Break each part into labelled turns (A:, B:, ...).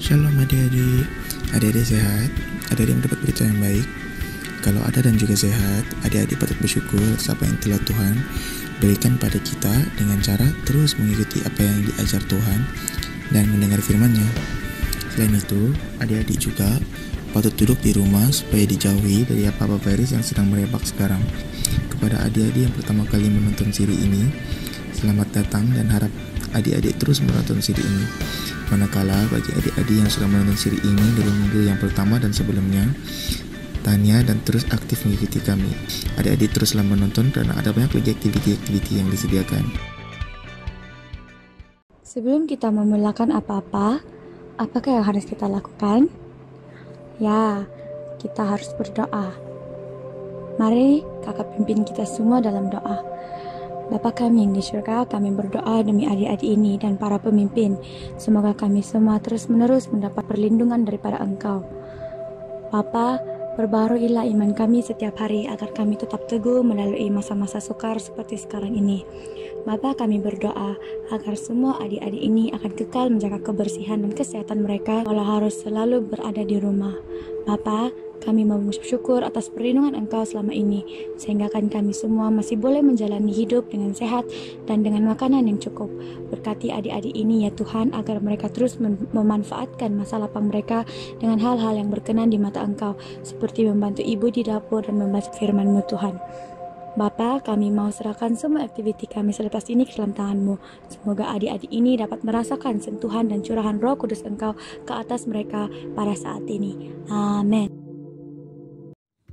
A: Shalom adik-adik. Adik-adik sehat? Adik-adik mendapat berita yang baik? Kalau ada dan juga sehat, adik-adik patut bersyukur atas apa yang telah Tuhan berikan pada kita dengan cara terus mengikuti apa yang diajar Tuhan dan mendengar firman-Nya. Selain itu, adik-adik juga patut duduk di rumah supaya dijauhi dari apa-apa virus yang sedang merebak sekarang. Kepada adik-adik yang pertama kali menonton siri ini, selamat datang dan harap adik-adik terus menonton siri ini. Manakala bagi adik-adik yang sudah menonton siri ini dari minggu yang pertama dan sebelumnya, tanya dan terus aktif mengikuti kami. Adik-adik teruslah menonton karena ada banyak lagi aktiviti-aktiviti yang disediakan.
B: Sebelum kita memulakan apa-apa, apakah yang harus kita lakukan? Ya, kita harus berdoa. Mari kakak pimpin kita semua dalam doa. Bapa kami yang di surga, kami berdoa demi adik-adik ini dan para pemimpin. Semoga kami semua terus-menerus mendapat perlindungan daripada Engkau. Bapa, perbaharuilah iman kami setiap hari agar kami tetap teguh melalui masa-masa sukar seperti sekarang ini. Bapa, kami berdoa agar semua adik-adik ini akan kekal menjaga kebersihan dan kesehatan mereka walau harus selalu berada di rumah. Bapa, kami mau mengucap syukur atas perlindungan Engkau selama ini, sehingga kami semua masih boleh menjalani hidup dengan sehat dan dengan makanan yang cukup. Berkati adik-adik ini ya Tuhan, agar mereka terus memanfaatkan masa lapang mereka dengan hal-hal yang berkenan di mata Engkau, seperti membantu ibu di dapur dan membaca firman-Mu Tuhan. Bapa, kami mau serahkan semua aktiviti kami selepas ini ke dalam tangan-Mu. Semoga adik-adik ini dapat merasakan sentuhan dan curahan Roh Kudus Engkau ke atas mereka pada saat ini. Amin.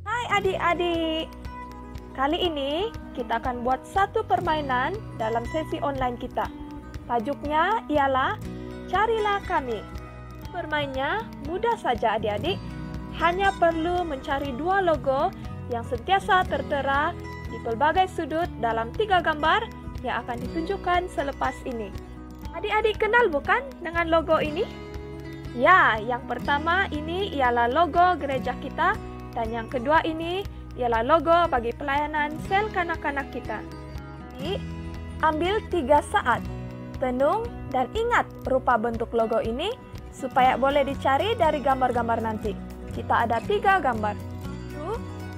C: Hai adik-adik, kali ini kita akan buat satu permainan dalam sesi online kita. Tajuknya ialah Carilah Kami. Permainnya mudah saja adik-adik, hanya perlu mencari dua logo yang sentiasa tertera di pelbagai sudut dalam 3 gambar yang akan ditunjukkan selepas ini. Adik-adik kenal bukan dengan logo ini? Ya, yang pertama ini ialah logo gereja kita. Dan yang kedua ini ialah logo bagi pelayanan sel kanak-kanak kita. Jadi, ambil 3 saat, tenung dan ingat rupa bentuk logo ini supaya boleh dicari dari gambar-gambar nanti. Kita ada 3 gambar.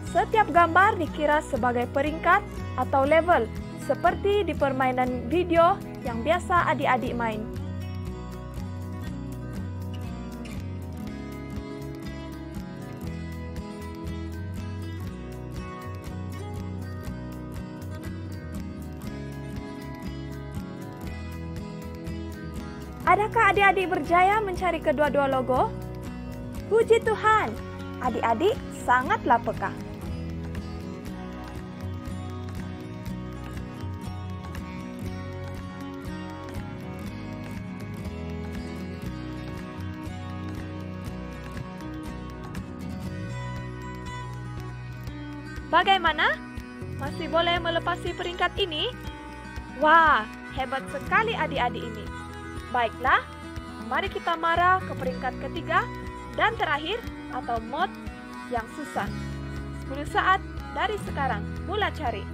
C: Setiap gambar dikira sebagai peringkat atau level seperti di permainan video yang biasa adik-adik main. Adakah adik-adik berjaya mencari kedua-dua logo? Puji Tuhan, adik-adik sangatlah peka. Bagaimana? Masih boleh melepasi peringkat ini? Wah, hebat sekali adik-adik ini. Baiklah, mari kita marah ke peringkat ketiga dan terakhir atau mode yang susah. 10 saat dari sekarang, mulai cari.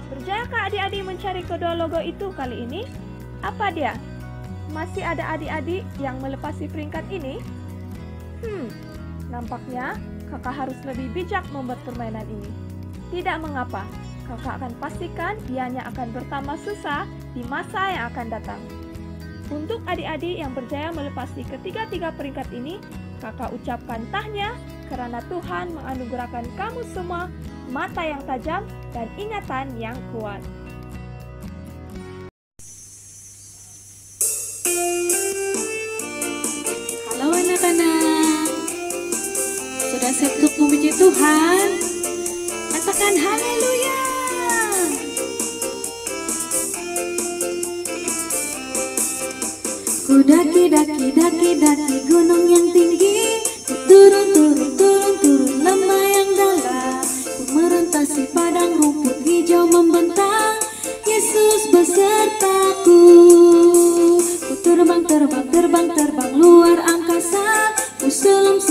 C: Berjayakah adik-adik mencari kedua logo itu kali ini? Apa dia? Masih ada adik-adik yang melepasi peringkat ini? Nampaknya kakak harus lebih bijak membuat permainan ini. Tidak mengapa, kakak akan pastikan ianya akan bertambah susah di masa yang akan datang. Untuk adik-adik yang berjaya melepasi ketiga-tiga peringkat ini, kakak ucapkan tahniah karena Tuhan menganugerahkan kamu semua mata yang tajam dan ingatan yang kuat.
D: Halo anak-anak, sudah siap untuk memuji Tuhan? Katakan haleluya. Ku daki gunung yang tinggi, ku turun lembah yang dalam, ku merentasi padang rumput hijau membentang, Yesus besertaku. Ku terbang luar angkasa, ku selam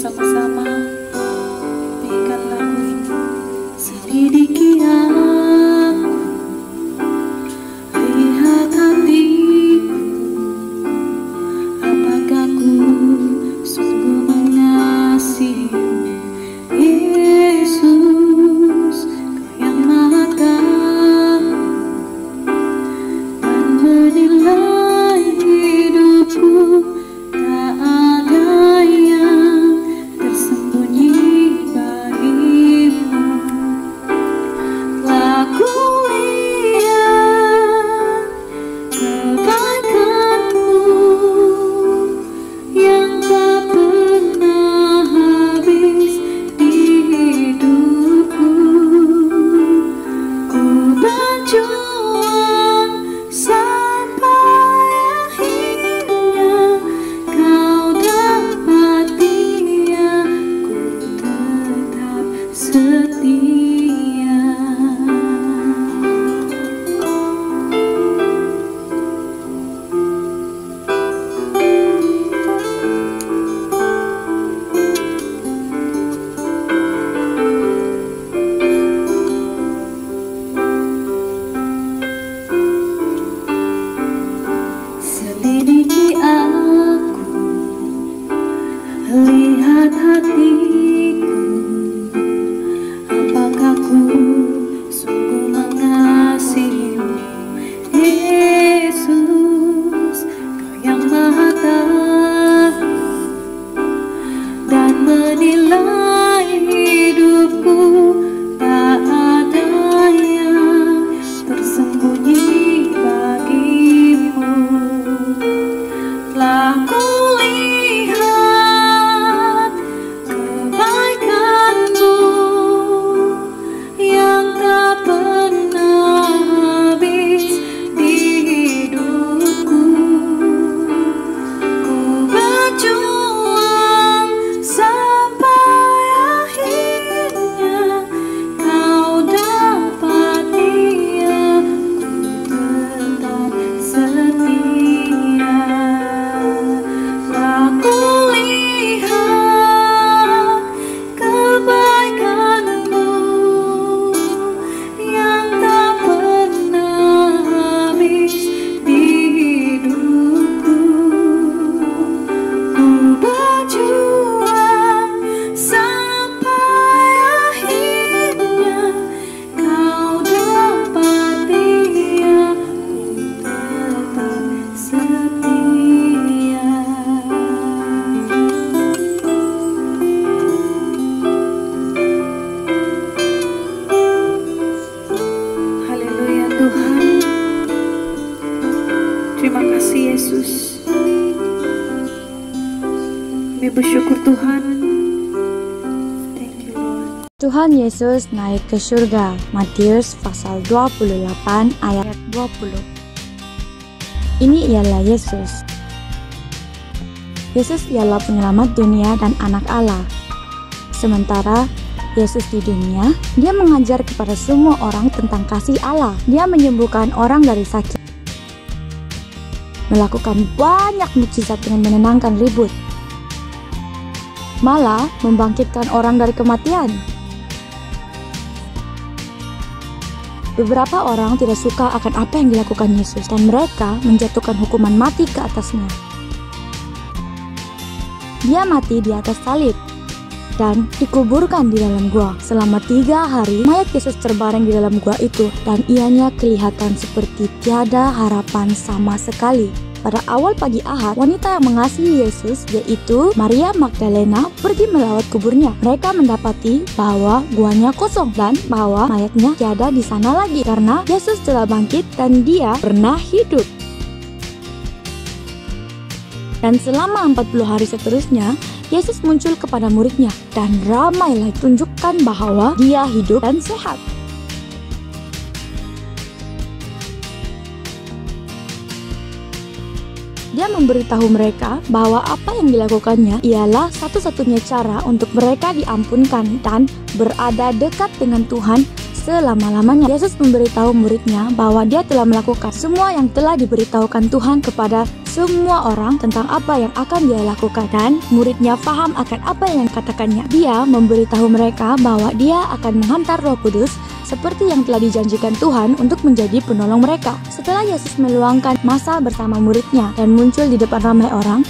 D: bersama-sama nyanyikan lagu ini. Selidiki aku, lihat hatiku, apakah ku sungguh mengasihimu. Yesus, Kau yang Maha Tahu dan menilai hidupku. Tak ada yang tersembunyi bagimu. Telah kulihat kebaikan-Mu yang tak pernah habis di hidupku. Ku berjuang sampai akhirnya Kau dapati aku tetap setia. Selidiki aku, lihat hatiku, apakah ku sungguh mengasihimu. Yesus, Kau yang Maha Tahu dan menilai hidupku. Tak ada yang tersembunyi bagimu. Telah kulihat kebaikan-Mu yang tak pernah habis di hidupku. Ku berjuang sampai akhirnya Kau dapati aku tetap setia. Telah kulihat kebaikan-Mu yang tak pernah habis di hidupku. Ku berjuang sampai akhirnya Kau dapati aku tetap setia. Haleluya Tuhan. Terima kasih Yesus. Kami bersyukur Tuhan. Thank you Lord.
B: Tuhan Yesus naik ke surga. Matius pasal 28 ayat 20. Ini ialah Yesus. Yesus ialah penyelamat dunia dan anak Allah. Sementara Yesus di dunia, Dia mengajar kepada semua orang tentang kasih Allah. Dia menyembuhkan orang dari sakit, melakukan banyak mukjizat dengan menenangkan ribut, malah membangkitkan orang dari kematian. Beberapa orang tidak suka akan apa yang dilakukan Yesus dan mereka menjatuhkan hukuman mati ke atasnya. Dia mati di atas salib dan dikuburkan di dalam gua. Selama 3 hari, mayat Yesus terbaring di dalam gua itu dan ianya kelihatan seperti tiada harapan sama sekali. Pada awal pagi Ahad, wanita yang mengasihi Yesus, yaitu Maria Magdalena, pergi melawat kuburnya. Mereka mendapati bahwa guanya kosong dan bahwa mayatnya tiada di sana lagi karena Yesus telah bangkit dan Dia pernah hidup. Dan selama 40 hari seterusnya, Yesus muncul kepada muridnya dan ramailah tunjukkan bahwa Dia hidup dan sehat. Dia memberitahu mereka bahwa apa yang dilakukannya ialah satu-satunya cara untuk mereka diampunkan dan berada dekat dengan Tuhan selama-lamanya. Yesus memberitahu muridnya bahwa dia telah melakukan semua yang telah diberitahukan Tuhan kepada semua orang tentang apa yang akan dia lakukan, dan muridnya paham akan apa yang dikatakannya. Dia memberitahu mereka bahwa dia akan menghantar Roh Kudus seperti yang telah dijanjikan Tuhan untuk menjadi penolong mereka. Setelah Yesus meluangkan masa bersama muridnya dan muncul di depan ramai orang,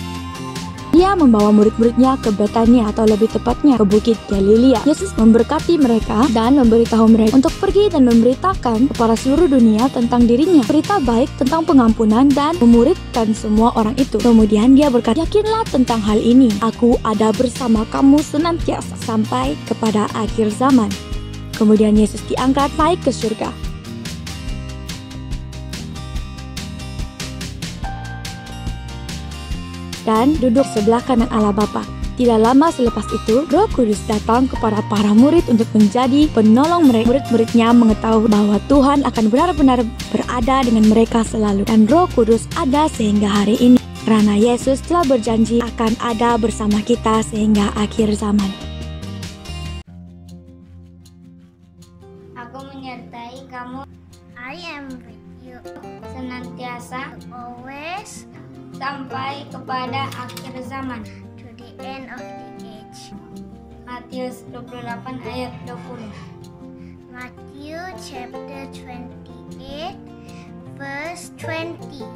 B: dia membawa murid-muridnya ke Betania, atau lebih tepatnya ke Bukit Galilea. Yesus memberkati mereka dan memberitahu mereka untuk pergi dan memberitakan kepada seluruh dunia tentang dirinya, berita baik tentang pengampunan, dan memuridkan semua orang itu. Kemudian dia berkata, yakinlah tentang hal ini, aku ada bersama kamu senantiasa sampai kepada akhir zaman. Kemudian Yesus diangkat naik ke surga. Dan duduk sebelah kanan Allah Bapa. Tidak lama selepas itu, Roh Kudus datang kepada para murid untuk menjadi penolong mereka. Murid-muridnya mengetahui bahwa Tuhan akan benar-benar berada dengan mereka selalu. Dan Roh Kudus ada sehingga hari ini, karena Yesus telah berjanji akan ada bersama kita sehingga akhir zaman.
E: Aku menyertai kamu. I am with you. Senantiasa, always, sampai kepada akhir zaman, to the end of the age. Matius 28 ayat 20. Matthew chapter 28 verse 20.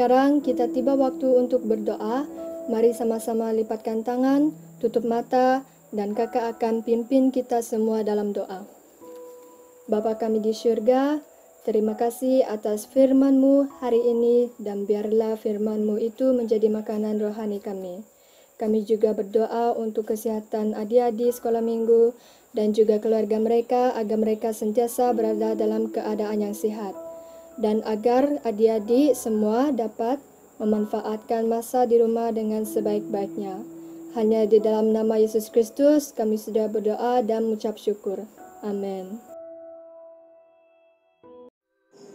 F: Sekarang kita tiba waktu untuk berdoa. Mari sama-sama lipatkan tangan, tutup mata, dan Kakak akan pimpin kita semua dalam doa. Bapa kami di surga, terima kasih atas firman-Mu hari ini, dan biarlah firman-Mu itu menjadi makanan rohani kami. Kami juga berdoa untuk kesehatan adik-adik sekolah minggu dan juga keluarga mereka, agar mereka sentiasa berada dalam keadaan yang sehat. Dan agar adik-adik semua dapat memanfaatkan masa di rumah dengan sebaik-baiknya. Hanya di dalam nama Yesus Kristus kami sudah berdoa dan mengucap syukur. Amin.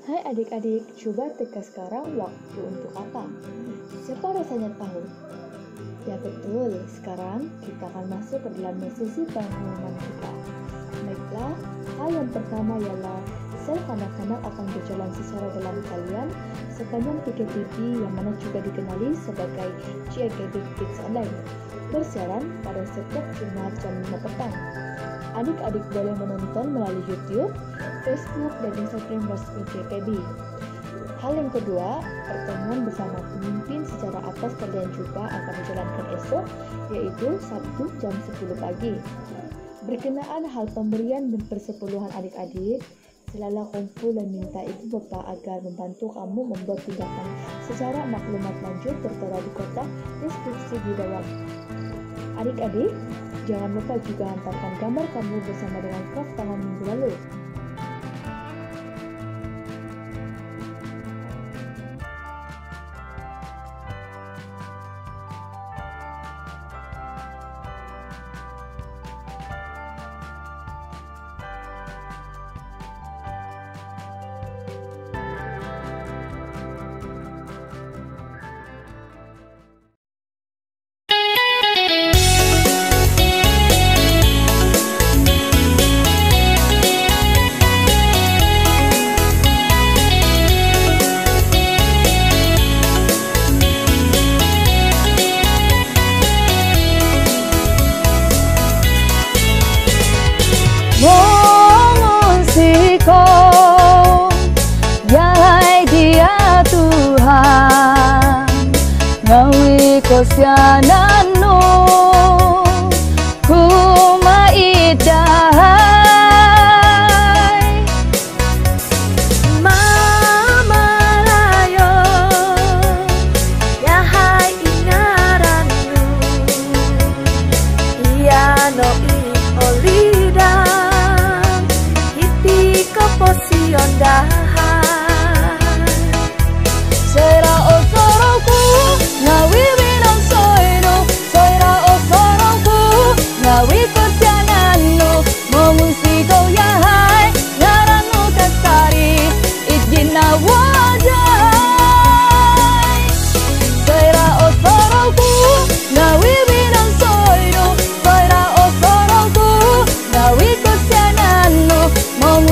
G: Hai adik-adik, coba teka sekarang waktu untuk apa? Siapa rasanya tahu? Ya betul, sekarang kita akan masuk ke dalam sesi pengumuman kita. Baiklah, hal yang pertama ialah sel kanak-kanak akan berjalan secara dalam talian sepanjang PKPD yang mana juga dikenali sebagai GKB Kids Online, bersiaran pada setiap Jumat jam 5 petang. Adik-adik boleh menonton melalui YouTube, Facebook, dan Instagram resmi GKB. Hal yang kedua, pertemuan bersama pemimpin secara atas kalian juga akan dijalankan esok, yaitu Sabtu jam 10 pagi. Berkenaan hal pemberian dan persepuluhan adik-adik, selalu kumpul dan minta ibu bapa agar membantu kamu membuat tindakan secara maklumat lanjut tertera di kotak deskripsi di bawah. Adik-adik, jangan lupa juga hantarkan gambar kamu bersama dengan prof tangan minggu lalu.
B: Kosianano kumaiday mamalayo yahai ingaranmu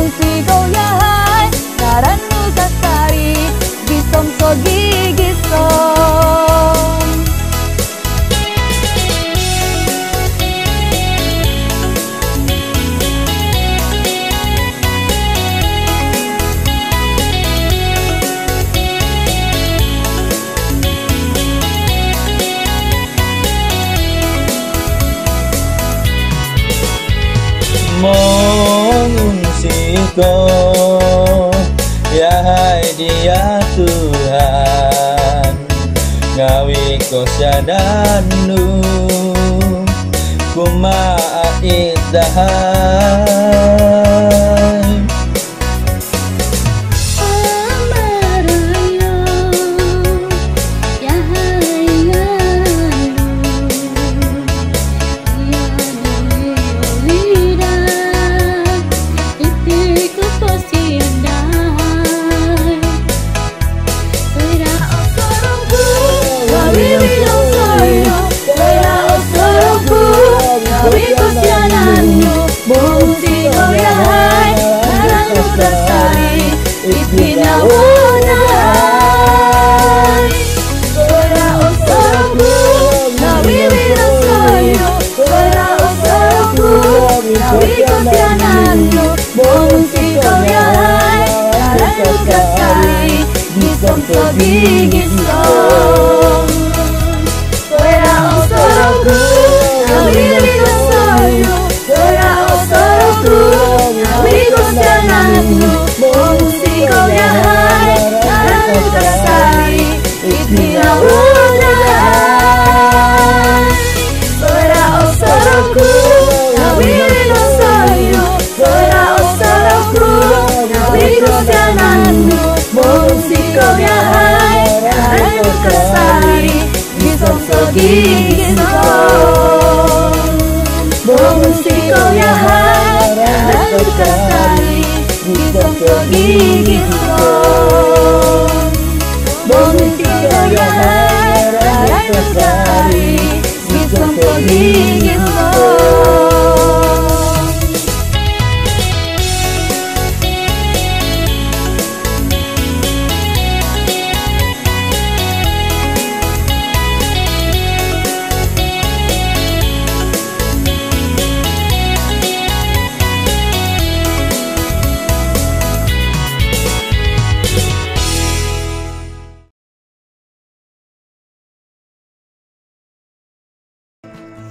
B: Musigo ya hai Karanu kasari Gisom so gigisom
H: Mengunsiko ya hai dia Tuhan ngawi ko sadanu kumait dahay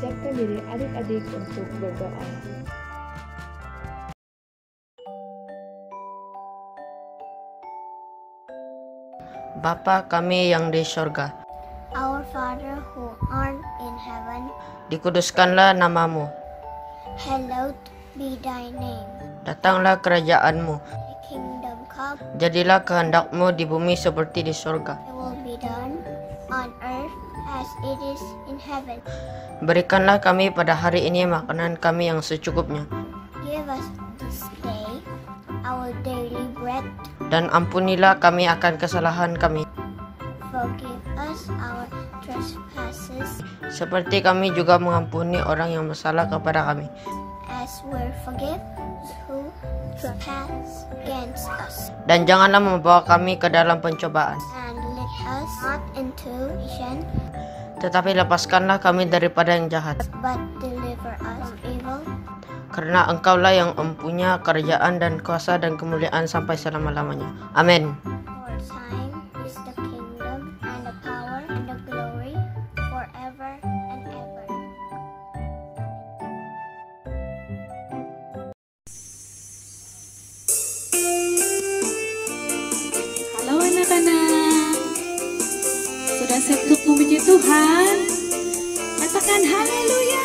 G: Siapkan diri adik-adik untuk berdoa.
I: Bapa kami yang di sorga,
E: Our Father who art in heaven,
I: dikuduskanlah namamu,
E: hallowed be thy name.
I: datanglah kerajaanmu,
E: Thy kingdom come,
I: jadilah kehendakmu di bumi seperti di sorga.
E: thy will be done on earth as it is in heaven.
I: Berikanlah kami pada hari ini makanan kami yang secukupnya,
E: Give us this day our daily bread.
I: dan ampunilah kami akan kesalahan kami,
E: Forgive us our trespasses
I: seperti kami juga mengampuni orang yang bersalah kepada kami.
E: as we forgive who trespass against us.
I: Dan janganlah membawa kami ke dalam pencobaan,
E: And lead us not into temptation,
I: tetapi lepaskanlah kami daripada yang jahat.
E: but deliver us from evil.
I: Karena Engkaulah yang mempunyai kerajaan dan kuasa dan kemuliaan sampai selama-lamanya. Amin.
E: For thine is the kingdom and the power and the glory forever and ever.
D: Halo anak-anak, sudah siap untuk memuji Tuhan? Katakan haleluya.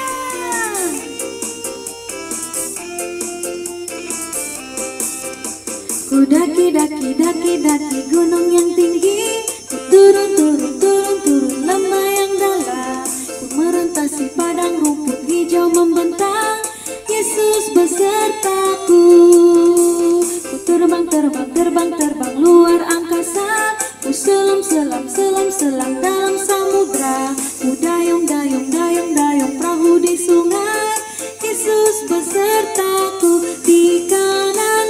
D: Ku daki gunung yang tinggi, ku turun lembah yang dalam, ku merentasi padang rumput hijau membentang, Yesus besertaku. Ku terbang luar angkasa, ku selam dalam samudra, ku dayung perahu di sungai, Yesus besertaku. Di kanan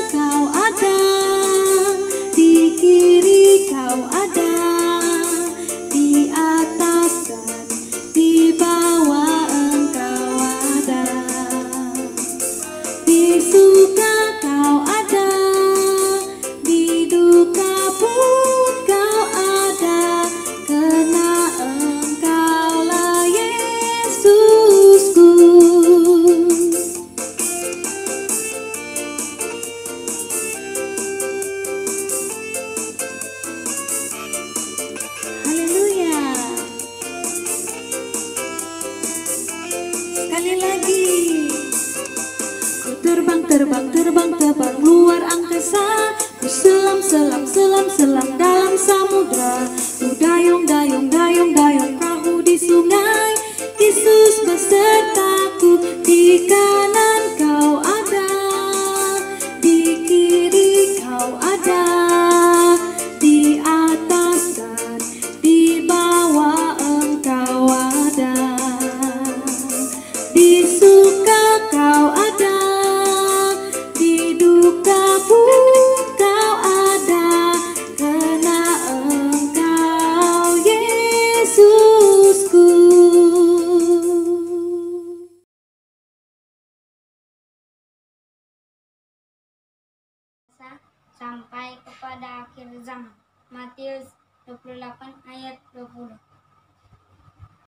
E: pertama, Matius 28 ayat 20.